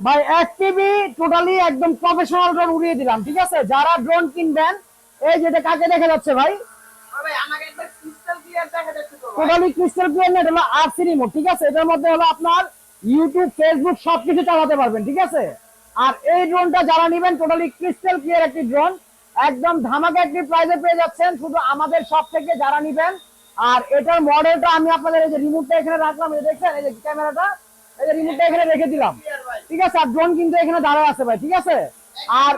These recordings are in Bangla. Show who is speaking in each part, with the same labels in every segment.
Speaker 1: ভাই FPV টোটালি একদম প্রফেশনাল ড্রোন উড়িয়ে দিলাম, ঠিক আছে। যারা ড্রোন কিনবেন, এই যেটা কাকে দেখা যাচ্ছে ভাই, টোটালি ক্রিস্টাল ক্লিয়ার নেট হলো RC রিমোট, ঠিক আছে। এটার মধ্যে হলো আপনার ইউটিউব ফেসবুক সবকিছু চালাতে পারবেন, ঠিক আছে। আর এই ড্রোনটা যারা নেবেন টোটালি ক্রিস্টাল ক্লিয়ার একটি ড্রোন, একদম ধামাকা একটি প্রাইসে পেয়ে যাচ্ছেন শুধু আমাদের শপ থেকে যারা নেবেন। আর এটার মডেলটা আমি আপনাদের এই যে রিমোটটা এখানে রাখলাম, এই দেখছেন, এই যে ক্যামেরাটা, এই যে রিমোটটা এখানে রেখে দিলাম, ঠিক আছে। আর ড্রোন কিন্তু এখানে দাঁড়ায় আছে ভাই, ঠিক আছে। আর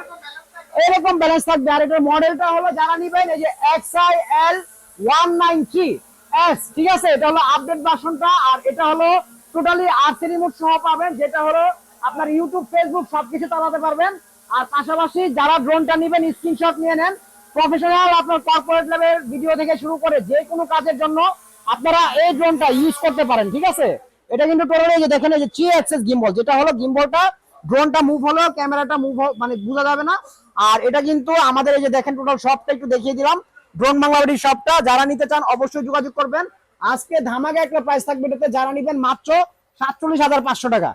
Speaker 1: এরকম ব্যালেন্স থাকবে। আর এটার মডেলটা হলো যারা নিবেন এই যে XIL193S, ঠিক আছে। এটা হলো আপডেট ভার্সনটা। আর এটা হলো টোটালি RC রিমোট সহ পাবেন, যেটা হলো আপনার ইউটিউব ফেসবুক সবকিছু চালাতে পারবেন। আর পাশাপাশি যারা ড্রোনটা নেবেন স্ক্রিনশট নিয়ে নেন। প্রফেশনাল আপনার কর্পোরেট লেভেল ভিডিও থেকে শুরু করে যে কোনো কাজের জন্য আপনারা এই ড্রোনটা ইউজ করতে পারেন, ঠিক আছে। এটা কিন্তু টোটালি এই যে দেখেন, এই যে 3 অ্যাক্সেস গিম্বল, যেটা হলো গিম্বলটা ড্রোনটা মুভ হলো ক্যামেরাটা মুভ মানে বোঝা যাবে না। আর এটা কিন্তু আমাদের এই যে দেখেন টোটাল শপটা একটু দেখিয়ে দিলাম, ড্রোন বাংলাবাড়ির শপটা। যারা নিতে চান অবশ্যই যোগাযোগ করবেন। আজকে ধামাকা একটা প্রাইস থাকবে এটাতে, যারা নিবেন মাত্র 47,500 টাকা,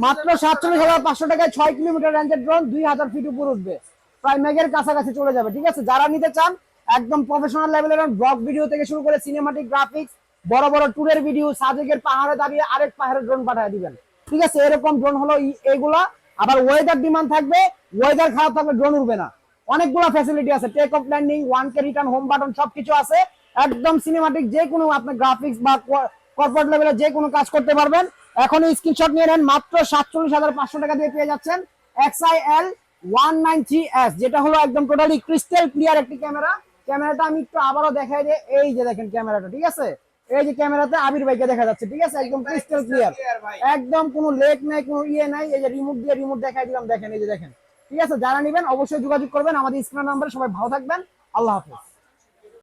Speaker 1: মাত্র 47,500 টাকায় 6 কিলোমিটার রেঞ্জের ড্রোন 2000 ফিট উপর উঠবে, প্রায় মেঘের কাছাকাছি চলে যাবে, ঠিক আছে। যারা নিতে চান একদম প্রফেশনাল লেভেলের ব্লগ ভিডিও থেকে শুরু করে সিনেমাটিক গ্রাফিক্স, বড় বড় ট্যুরের ভিডিও, সাজেকের পাহাড়ে দাঁড়িয়ে আরেক পাহাড়ের ড্রোন পাঠিয়ে দিবেন, ঠিক আছে। এরকম ড্রোন হলো এইগুলা। আবার ওয়েদার ডিমান্ড থাকবে, ওয়েদার খারাপ থাকবে ড্রোন উড়বে না। অনেকগুলো ফ্যাসিলিটি আছে, take off landing, 1K return, home button সবকিছু আছে। একদম সিনেমাটিক যে কোনো আপনার গ্রাফিক্স বা কর্পোরেট লেভেলে যে কোনো কাজ করতে পারবেন। এখনই স্ক্রিনশট নিয়ে নেন, মাত্র 47,500 টাকা দিয়ে পেয়ে যাচ্ছেন XIL193S, যেটা হলো একদম টোটালি ক্রিস্টাল ক্লিয়ার একটি ক্যামেরা। ক্যামেরাটা আমি একটু আবারও দেখাই যে এই যে দেখেন ক্যামেরাটা, ঠিক আছে। এই যে ক্যামেরাতে আবির ভাইকে দেখা যাচ্ছে, ঠিক আছে, একদম ক্রিস্টাল ক্লিয়ার, একদম কোনো লেক নাই, কোনো ইয়ে নাই। এই যে রিমোট দিয়ে রিমোট দেখাই দিলাম, দেখেন এই যে দেখেন, ঠিক আছে। যারা নেবেন অবশ্যই যোগাযোগ করবেন আমাদের স্ক্রিন নাম্বারে। সবাই ভালো থাকবেন, আল্লাহ হাফেজ।